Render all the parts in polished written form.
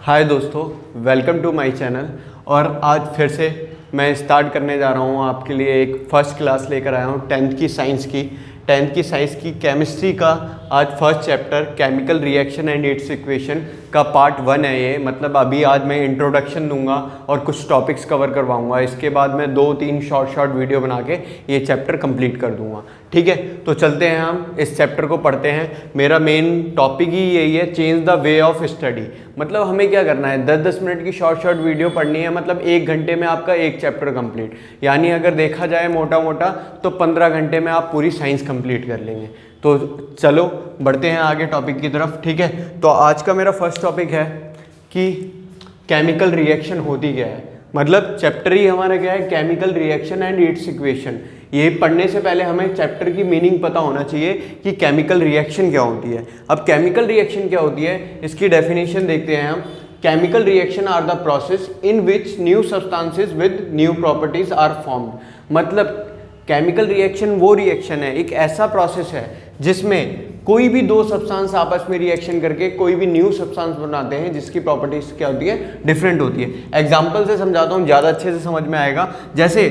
हाय दोस्तों, welcome to my channel. और आज फिर से मैं स्टार्ट करने जा रहा हूँ आपके लिए एक फर्स्ट क्लास लेकर आया हूँ टेंथ की साइंस की केमिस्ट्री का आज first chapter chemical reaction and it's equation का पार्ट 1 है ये। मतलब अभी आज मैं इंट्रोडक्शन दूंगा और कुछ टॉपिक्स कवर करवाऊंगा। इसके बाद मैं 2-3 शॉर्ट वीडियो बना के ये चैप्टर कंप्लीट कर दूंगा। ठीक है, तो चलते हैं, हम इस चैप्टर को पढ़ते हैं। मेरा मेन टॉपिक ही यही है, change the way of study. मतलब हमें क्या करना है, 10-10 मिनट की शॉर्ट वीडियो पढ़नी है। मतलब 1 घंटे में आपका एक चैप्टर कंप्लीट, यानी अगर देखा जाए मोटा मोटा तो 15 घंटे में आप पूरी साइंस कंप्लीट कर लेंगे। तो चलो बढ़ते हैं आगे टॉपिक की तरफ। ठीक है, तो आज का मेरा फर्स्ट टॉपिक है कि केमिकल रिएक्शन होती क्या है। मतलब चैप्टर ही हमारा क्या है, chemical reaction and it's equation. ये पढ़ने से पहले हमें चैप्टर की मीनिंग पता होना चाहिए कि केमिकल रिएक्शन क्या होती है। अब केमिकल रिएक्शन क्या होती है, इसकी डेफिनेशन देखते हैं हम। Chemical reaction are the process in which new substances with new properties are formed. मतलब केमिकल रिएक्शन वो रिएक्शन है, एक ऐसा प्रोसेस है जिसमें कोई भी दो सब्सटेंस आपस में रिएक्शन करके कोई भी न्यू सब्सटेंस बनाते हैं जिसकी प्रॉपर्टीज क्या होती है, डिफरेंट होती है। एग्जांपल से समझाता हूँ, ज़्यादा अच्छे से समझ में आएगा। जैसे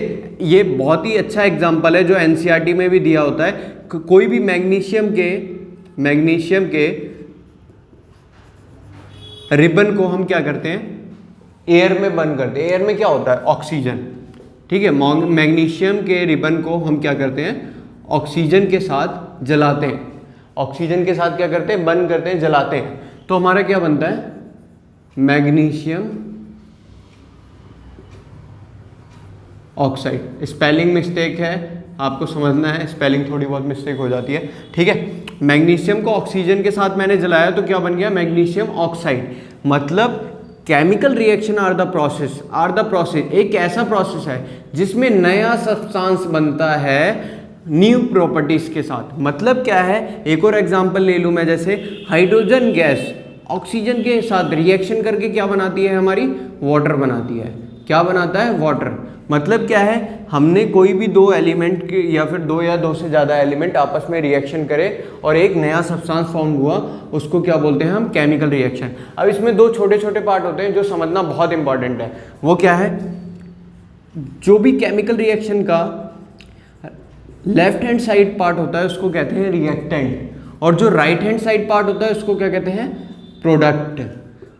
ये बहुत ही अच्छा एग्जांपल है जो एनसीईआरटी में भी दिया होता है। कोई भी मैग्नीशियम के रिबन को हम क्या करते हैं, एयर में बर्न करते हैं। एयर में क्या होता है, ऑक्सीजन। ठीक है, मैग्नीशियम के रिबन को हम क्या करते हैं, ऑक्सीजन के साथ जलाते हैं। ऑक्सीजन के साथ क्या करते हैं, बर्न करते हैं, जलाते हैं। तो हमारा क्या बनता है, मैग्नीशियम ऑक्साइड। स्पेलिंग मिस्टेक है, आपको समझना है, स्पेलिंग थोड़ी बहुत मिस्टेक हो जाती है। ठीक है, मैग्नीशियम को ऑक्सीजन के साथ मैंने जलाया तो क्या बन गया, मैग्नीशियम ऑक्साइड। मतलब chemical reaction are the process एक ऐसा प्रोसेस है जिसमें नया सब्सटेंस बनता है न्यू प्रॉपर्टीज के साथ। मतलब क्या है, एक और एग्जांपल ले लूँ मैं। जैसे हाइड्रोजन गैस ऑक्सीजन के साथ रिएक्शन करके क्या बनाती है, हमारी वाटर बनाती है। क्या बनाता है, वाटर। मतलब क्या है, हमने कोई भी दो एलिमेंट के या फिर दो या दो से ज़्यादा एलिमेंट आपस में रिएक्शन करे और एक नया सब्सटेंस फॉर्म हुआ, उसको क्या बोलते हैं हम, केमिकल रिएक्शन। अब इसमें दो छोटे छोटे पार्ट होते हैं जो समझना बहुत इंपॉर्टेंट है। वो क्या है, जो भी केमिकल रिएक्शन का लेफ्ट हैंड साइड पार्ट होता है उसको कहते हैं रिएक्टेंट, और जो राइट हैंड साइड पार्ट होता है उसको क्या कहते हैं, प्रोडक्ट।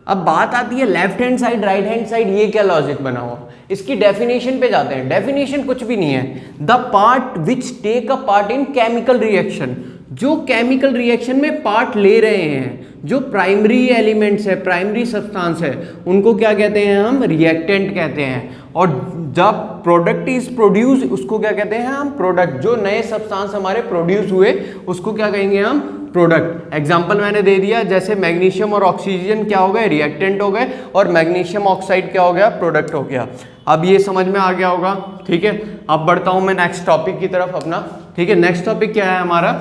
अब बात आती है left hand side right hand side, ये क्या लॉजिक बना हुआ। इसकी डेफिनेशन पे जाते हैं। डेफिनेशन कुछ भी नहीं है, the part which take a part in chemical reaction. जो केमिकल रिएक्शन में पार्ट ले रहे हैं, जो प्राइमरी एलिमेंट्स है, प्राइमरी सब्सटेंस है, उनको क्या कहते हैं हम, रिएक्टेंट कहते हैं। और जब प्रोडक्ट इज प्रोड्यूस, उसको क्या कहते हैं हम, प्रोडक्ट। जो नए सब्सटेंस हमारे प्रोड्यूस हुए उसको क्या कहेंगे हम, प्रोडक्ट। एग्जाम्पल मैंने दे दिया, जैसे मैग्नीशियम और ऑक्सीजन क्या हो गए, रिएक्टेंट हो गए, और मैग्नीशियम ऑक्साइड क्या हो गया, प्रोडक्ट हो गया। अब ये समझ में आ गया होगा। ठीक है, अब बढ़ता हूं मैं नेक्स्ट टॉपिक की तरफ अपना। ठीक है, नेक्स्ट टॉपिक क्या है हमारा,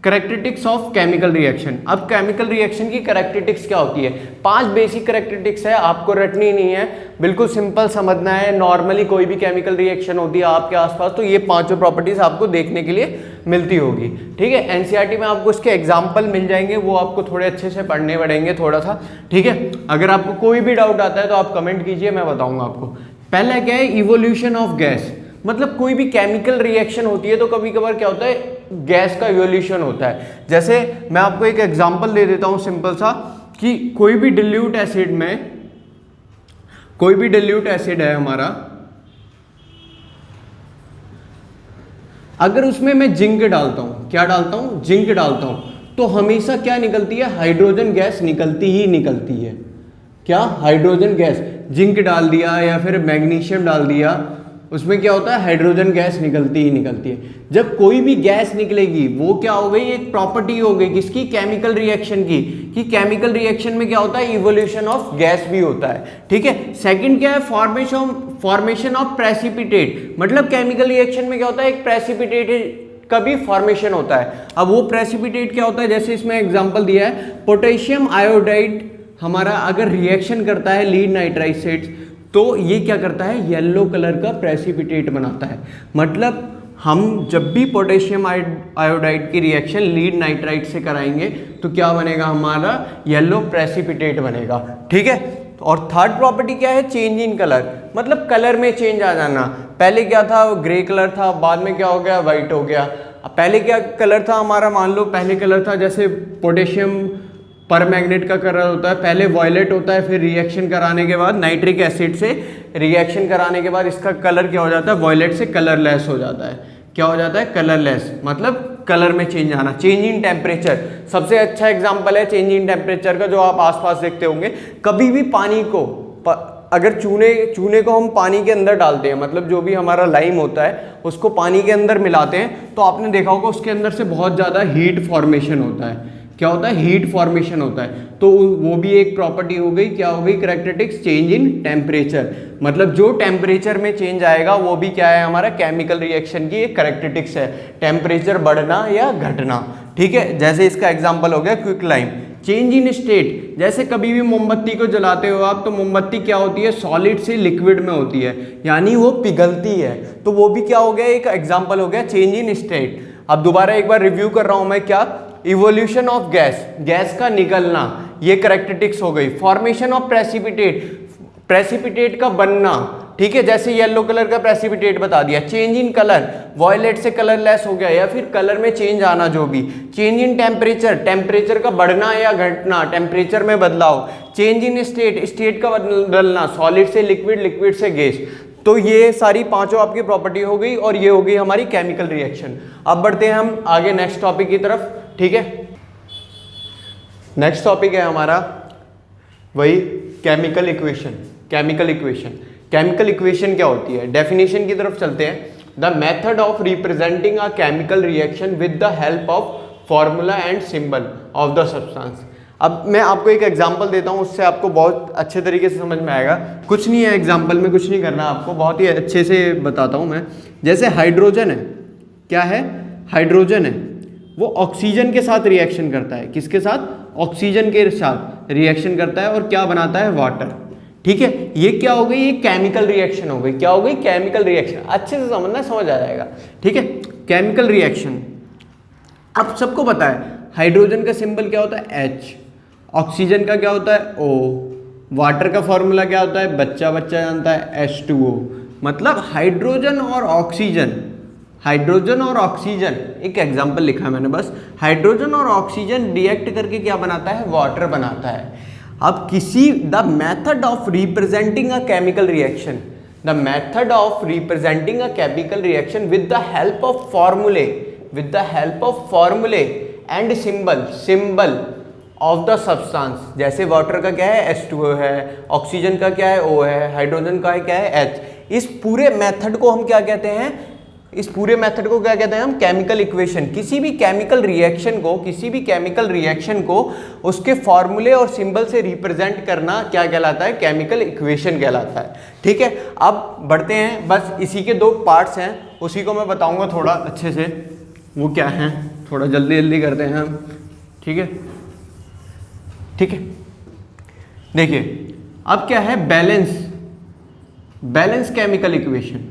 कैरेक्टरिस्टिक्स ऑफ केमिकल रिएक्शन। अब केमिकल रिएक्शन की कैरेक्टरिस्टिक्स क्या होती है, 5 बेसिक कैरेक्टरिस्टिक्स है, आपको रटनी नहीं है, बिल्कुल सिंपल समझना है। नॉर्मली कोई भी केमिकल रिएक्शन होती है आपके आसपास तो ये 5 प्रॉपर्टीज आपको देखने के लिए मिलती होगी। ठीक है, एनसीईआरटी में आपको इसके एग्जाम्पल मिल जाएंगे, वो आपको थोड़े अच्छे से पढ़ने पड़ेंगे थोड़ा सा। ठीक है, अगर आपको कोई भी डाउट आता है तो आप कमेंट कीजिए, मैं बताऊंगा आपको। पहला क्या है, इवोल्यूशन ऑफ गैस। मतलब कोई भी केमिकल रिएक्शन होती है तो कभी कभार क्या होता है, गैस का इवोल्यूशन होता है। जैसे मैं आपको एक एग्जांपल दे देता हूं सिंपल सा, कि कोई भी डिल्यूट एसिड है हमारा, अगर उसमें मैं जिंक डालता हूं, क्या डालता हूं, जिंक डालता हूं, तो हमेशा क्या निकलती है, हाइड्रोजन गैस निकलती है। क्या, हाइड्रोजन गैस। जिंक डाल दिया या फिर मैग्नीशियम डाल दिया, उसमें क्या होता है, हाइड्रोजन गैस निकलती है। जब कोई भी गैस निकलेगी वो क्या हो गई, एक प्रॉपर्टी हो गई किसकी, केमिकल रिएक्शन की। कि केमिकल रिएक्शन में क्या होता है, इवोल्यूशन ऑफ गैस भी होता है। ठीक है, सेकंड क्या है, फॉर्मेशन ऑफ प्रेसिपिटेट। मतलब केमिकल रिएक्शन में क्या होता है, एक प्रेसिपिटेट का भी फॉर्मेशन होता है। अब वो प्रेसिपिटेट क्या होता है, जैसे इसमें एग्जांपल दिया है, पोटेशियम आयोडाइड हमारा अगर रिएक्शन करता है लीड नाइट्राइट, तो ये क्या करता है, येलो कलर का प्रेसिपिटेट बनाता है। मतलब हम जब भी पोटेशियम आयोडाइड की रिएक्शन लीड नाइट्राइट से कराएंगे तो क्या बनेगा, हमारा येलो प्रेसिपिटेट बनेगा। ठीक है, और थर्ड प्रॉपर्टी क्या है, चेंज इन कलर, मतलब कलर में चेंज आ जाना। पहले क्या था, ग्रे कलर था, बाद में क्या हो गया, वाइट हो गया। पहले क्या कलर था हमारा, मान लो पहले कलर था जैसे पोटेशियम परमैंगनेट का कलर होता है, पहले वॉयलेट होता है, फिर रिएक्शन कराने के बाद नाइट्रिक एसिड से रिएक्शन कराने के बाद इसका कलर क्या हो जाता है, वॉयलेट से कलरलेस हो जाता है। क्या हो जाता है, कलरलेस, मतलब कलर में चेंज आना। चेंज इन टेम्परेचर सबसे अच्छा एग्जांपल है चेंज इन टेम्परेचर का, जो आप आसपास देखते होंगे। कभी भी पानी को अगर चूने को हम पानी के अंदर डालते हैं, मतलब जो भी हमारा लाइम होता है उसको पानी के अंदर मिलाते हैं, तो आपने देखा होगा उसके अंदर से बहुत ज़्यादा हीट फॉर्मेशन होता है। क्या होता है, हीट फॉर्मेशन होता है। तो वो भी एक प्रॉपर्टी हो गई, क्या हो गई, कैरेक्टरिस्टिक्स चेंज इन टेम्परेचर, मतलब जो टेम्परेचर में चेंज आएगा वो भी क्या है, हमारा केमिकल रिएक्शन की एक कैरेक्टरिस्टिक्स है, टेम्परेचर बढ़ना या घटना। ठीक है, जैसे इसका एग्जांपल हो गया quick lime. Change in state, जैसे कभी भी मोमबत्ती को जलाते हो आप, तो मोमबत्ती क्या होती है, सॉलिड से लिक्विड में होती है, यानी वो पिघलती है। तो वो भी क्या हो गया, एक एग्जांपल हो गया चेंज इन स्टेट। अब दोबारा एक बार रिव्यू कर रहा हूं मैं, क्या, इवोल्यूशन ऑफ गैस, गैस का निकलना, ये कैरेक्टरिस्टिक्स हो गई। फॉर्मेशन ऑफ प्रेसिपिटेट, प्रेसिपिटेट का बनना, ठीक है, जैसे येलो कलर का प्रेसिपिटेट बता दिया। चेंज इन कलर, वॉयलेट से कलरलेस हो गया, या फिर कलर में चेंज आना जो भी। चेंज इन टेम्परेचर, टेम्परेचर का बढ़ना या घटना, टेम्परेचर में बदलाव। चेंज इन स्टेट, स्टेट का बदलना, सॉलिड से लिक्विड, लिक्विड से गैस। तो ये सारी पांचों आपकी प्रॉपर्टी हो गई, और ये हो गई हमारी केमिकल रिएक्शन। अब बढ़ते हैं हम आगे नेक्स्ट टॉपिक की तरफ। ठीक है, नेक्स्ट टॉपिक है हमारा वही chemical equation. Chemical equation, chemical equation क्या होती है, डेफिनेशन की तरफ चलते हैं। The method of representing a chemical reaction with the help of formula and symbol of the substance. अब मैं आपको एक एग्जांपल देता हूँ, उससे आपको बहुत अच्छे तरीके से समझ में आएगा। कुछ नहीं है, एग्जांपल में कुछ नहीं करना आपको, बहुत ही अच्छे से बताता हूँ मैं। जैसे हाइड्रोजन है, क्या है, हाइड्रोजन है, वो ऑक्सीजन के साथ रिएक्शन करता है। किसके साथ, ऑक्सीजन के साथ रिएक्शन करता है, और क्या बनाता है, वाटर। ठीक है, ये क्या हो गई, ये केमिकल रिएक्शन हो गई। क्या हो गई, केमिकल रिएक्शन। अच्छे से समझना, समझ आ जाएगा। ठीक है, केमिकल रिएक्शन। अब सबको पता है हाइड्रोजन का सिंबल क्या होता है, H, ऑक्सीजन का क्या होता है, O, वाटर का फॉर्मूला क्या होता है, बच्चा बच्चा जानता है, H2O। मतलब हाइड्रोजन और ऑक्सीजन, हाइड्रोजन और ऑक्सीजन, एक एग्जांपल लिखा है मैंने बस, हाइड्रोजन और ऑक्सीजन रिएक्ट करके क्या बनाता है, वाटर बनाता है। अब किसी, the method of representing a chemical reaction, the method of representing a chemical reaction with the help of फॉर्मूले, विद द हेल्प ऑफ फॉर्मूले and symbol, symbol of the substance. जैसे वाटर का क्या है, H2O है, ऑक्सीजन का क्या है, O है, हाइड्रोजन का है क्या है, H। इस पूरे मेथड को हम क्या कहते हैं, इस पूरे मेथड को क्या कहते हैं हम, केमिकल इक्वेशन। किसी भी केमिकल रिएक्शन को, किसी भी केमिकल रिएक्शन को उसके फॉर्मूले और सिंबल से रिप्रेजेंट करना क्या कहलाता है, केमिकल इक्वेशन कहलाता है। ठीक है, अब बढ़ते हैं, बस इसी के दो पार्ट्स हैं, उसी को मैं बताऊंगा थोड़ा अच्छे से, वो क्या हैं, थोड़ा जल्दी जल्दी करते हैं हम। ठीक है, ठीक है, देखिए अब क्या है, बैलेंस, बैलेंस केमिकल इक्वेशन,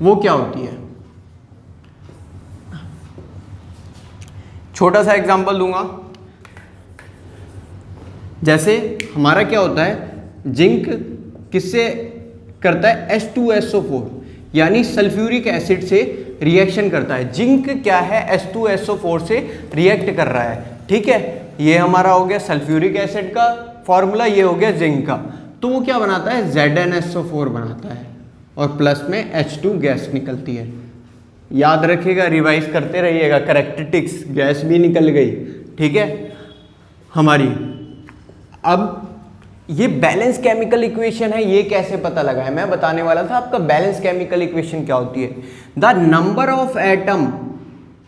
वो क्या होती है। छोटा सा एग्जांपल दूंगा, जैसे हमारा क्या होता है, जिंक किससे करता है, H2SO4, यानी सल्फ्यूरिक एसिड से रिएक्शन करता है। जिंक क्या है, H2SO4 से रिएक्ट कर रहा है। ठीक है, ये हमारा हो गया सल्फ्यूरिक एसिड का फॉर्मूला, ये हो गया जिंक का। तो वो क्या बनाता है, ZnSO4 बनाता है, और प्लस में H2 गैस निकलती है। याद रखिएगा, रिवाइज करते रहिएगा, कैरेक्टरिस्टिक्स, गैस भी निकल गई। ठीक है हमारी। अब ये बैलेंस केमिकल इक्वेशन है, ये कैसे पता लगा है, मैं बताने वाला था आपका। बैलेंस केमिकल इक्वेशन क्या होती है, the number of atom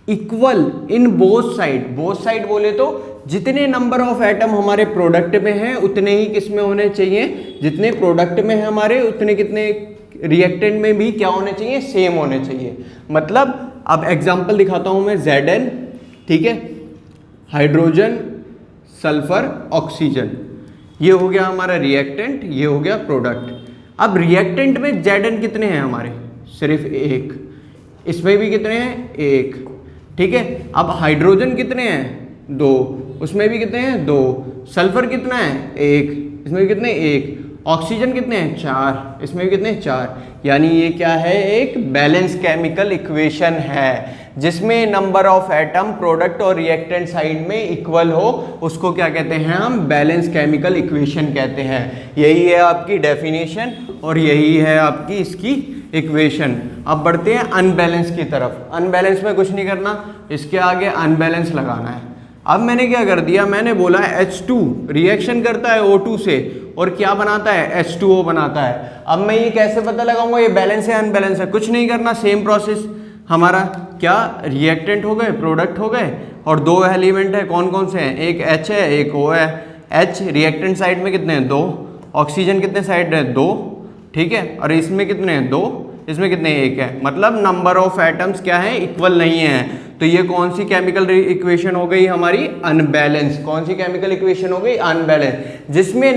equal in both side, both side बोले तो जितने नंबर ऑफ एटम हमारे प्रोडक्ट में हैं उतने ही किस में होने चाहिए, जितने प्रोडक्ट में हैं हमारे उतने कितने रिएक्टेंट में भी क्या होने चाहिए, सेम होने चाहिए। मतलब अब एग्जांपल दिखाता हूं मैं, Zn, ठीक है, हाइड्रोजन, सल्फर, ऑक्सीजन, ये हो गया हमारा रिएक्टेंट, ये हो गया प्रोडक्ट। अब रिएक्टेंट में Zn कितने हैं हमारे, सिर्फ एक, इसमें भी कितने हैं, एक। ठीक है, अब हाइड्रोजन कितने हैं, दो, उसमें भी कितने हैं, दो, सल्फर कितना है 1, इसमें भी कितने 1, ऑक्सीजन कितने हैं 4, इसमें भी कितने 4, यानी ये क्या है एक बैलेंस केमिकल इक्वेशन है जिसमें नंबर ऑफ एटम प्रोडक्ट और रिएक्टेंट साइड में इक्वल हो, उसको क्या कहते हैं हम बैलेंस केमिकल इक्वेशन कहते हैं। यही है आपकी डेफिनेशन और यही है आपकी इसकी इक्वेशन। अब बढ़ते हैं अनबैलेंस की तरफ। अनबैलेंस में कुछ नहीं करना, इसके आगे अनबैलेंस लगाना है। अब मैंने क्या कर दिया, मैंने बोला H2 रिएक्शन करता है O2 से और क्या बनाता है H2O बनाता है। अब मैं ये कैसे पता लगाऊंगा ये बैलेंस है अनबैलेंस है, कुछ नहीं करना, सेम प्रोसेस हमारा क्या रिएक्टेंट हो गए प्रोडक्ट हो गए और 2 एलिमेंट है, कौन कौन से हैं, एक H है एक O है। H रिएक्टेंट साइड में कितने हैं 2, ऑक्सीजन कितने साइड है 2, ठीक है, और इसमें कितने हैं 2, इसमें कितने 1 है, मतलब नंबर ऑफ एटम्स क्या है इक्वल नहीं है। तो ये कौन सी केमिकल इक्वेशन हो गई हमारी अनबैलेंस। कौन सी केमिकल इक्वेशन हो गई अनबैलेंस, जिसमें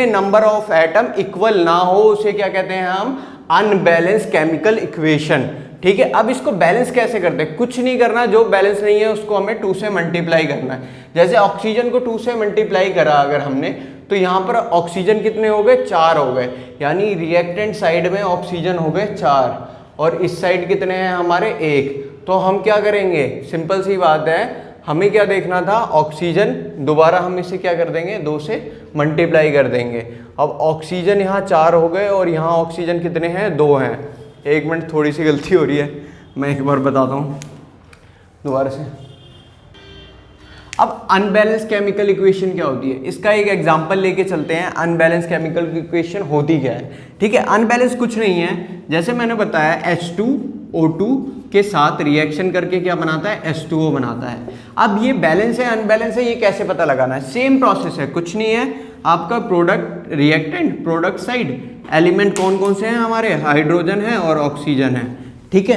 नंबर ऑफ एटम इक्वल ना हो उसे क्या कहते हैं हम अनबैलेंस केमिकल इक्वेशन। ठीक है, अब इसको बैलेंस कैसे करते हैं, कुछ नहीं करना, जो बैलेंस नहीं है उसको हमें 2 से मल्टीप्लाई करना है। जैसे ऑक्सीजन को 2 से मल्टीप्लाई करा अगर हमने, तो यहाँ पर ऑक्सीजन कितने हो गए 4 हो गए, यानी रिएक्टेंट साइड में ऑक्सीजन हो गए 4 और इस साइड कितने हैं हमारे 1। तो हम क्या करेंगे, सिंपल सी बात है, हमें क्या देखना था ऑक्सीजन, दोबारा हम इसे क्या कर देंगे 2 से मल्टीप्लाई कर देंगे। अब ऑक्सीजन यहाँ 4 हो गए और यहाँ ऑक्सीजन कितने हैं 2 हैं। 1 मिनट थोड़ी सी गलती हो रही है, मैं एक बार बताता हूँ दोबारा से। अब अनबैलेंस केमिकल इक्वेशन क्या होती है, इसका एक एग्जांपल लेके चलते हैं। अनबैलेंस केमिकल इक्वेशन होती क्या है, ठीक है। अनबैलेंस कुछ नहीं है, जैसे मैंने बताया H2O2 के साथ रिएक्शन करके क्या बनाता है H2O बनाता है। अब ये बैलेंस है अनबैलेंस है, ये कैसे पता लगाना है, सेम प्रोसेस है, कुछ नहीं है। आपका product reactant product side element कौन कौन से हैं हमारे, हाइड्रोजन है और ऑक्सीजन है, ठीक है।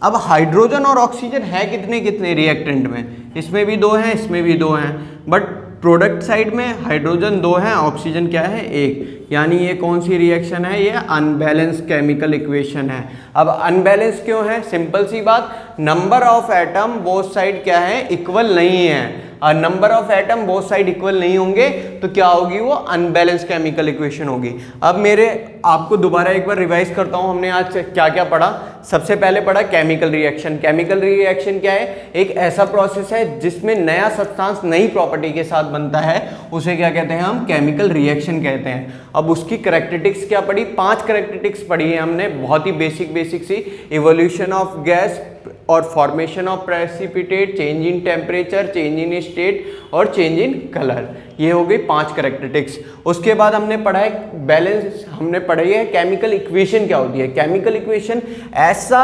अब हाइड्रोजन और ऑक्सीजन है कितने कितने रिएक्टेंट में, इसमें भी 2 हैं इसमें भी 2 हैं, बट प्रोडक्ट साइड में हाइड्रोजन 2 है ऑक्सीजन क्या है 1, यानी ये कौन सी रिएक्शन है, ये अनबैलेंस केमिकल इक्वेशन है। अब अनबैलेंस क्यों है, सिंपल सी बात, number of atom both side क्या है इक्वल नहीं है। और number of atom both side equal नहीं होंगे तो क्या होगी, वो अनबैलेंस केमिकल इक्वेशन होगी। अब मेरे आपको दोबारा एक बार रिवाइज करता हूँ, हमने आज क्या क्या पढ़ा। सबसे पहले पढ़ा केमिकल रिएक्शन। केमिकल रिएक्शन क्या है, एक ऐसा प्रोसेस है जिसमें नया सब्सटेंस नई प्रॉपर्टी के साथ बनता है, उसे क्या कहते हैं हम केमिकल रिएक्शन कहते हैं। अब उसकी कैरेक्टरिस्टिक्स क्या पढ़ी, 5 कैरेक्टरिस्टिक्स पढ़ी है हमने, बहुत ही बेसिक सी। इवोल्यूशन ऑफ गैस और formation of precipitate, change in temperature, change in state और चेंज इन कलर, ये हो गई 5 कैरेक्टरिस्टिक्स। उसके बाद हमने पढ़ा है बैलेंस, हमने पढ़ी है केमिकल इक्वेशन क्या होती है। केमिकल इक्वेशन ऐसा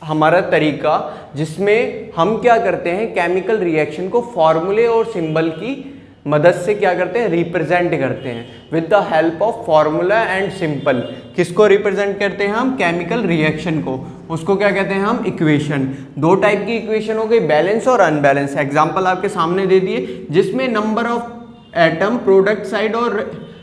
हमारा तरीका जिसमें हम क्या करते हैं, केमिकल रिएक्शन को फॉर्मूले और सिंबल की मदद से क्या करते हैं, रिप्रेजेंट करते हैं with the help of formula and simple. किसको रिप्रेजेंट करते हैं हम, केमिकल रिएक्शन को, उसको क्या कहते हैं हम इक्वेशन। 2 टाइप की इक्वेशन हो गई, बैलेंस और अनबैलेंस। एग्जांपल आपके सामने दे दिए, जिसमें number of atom product side और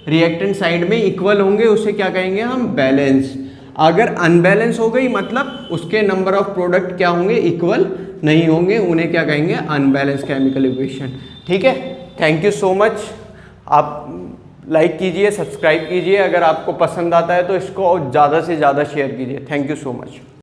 रिएक्टेंट साइड में इक्वल होंगे उसे क्या कहेंगे हम बैलेंस। अगर अनबैलेंस हो गई मतलब उसके नंबर ऑफ प्रोडक्ट क्या होंगे, इक्वल नहीं होंगे, उन्हें क्या कहेंगे अनबैलेंस केमिकल इक्वेशन। ठीक है, थैंक यू सो मच। आप लाइक कीजिए, सब्सक्राइब कीजिए, अगर आपको पसंद आता है तो इसको ज़्यादा से ज़्यादा शेयर कीजिए। Thank you so much.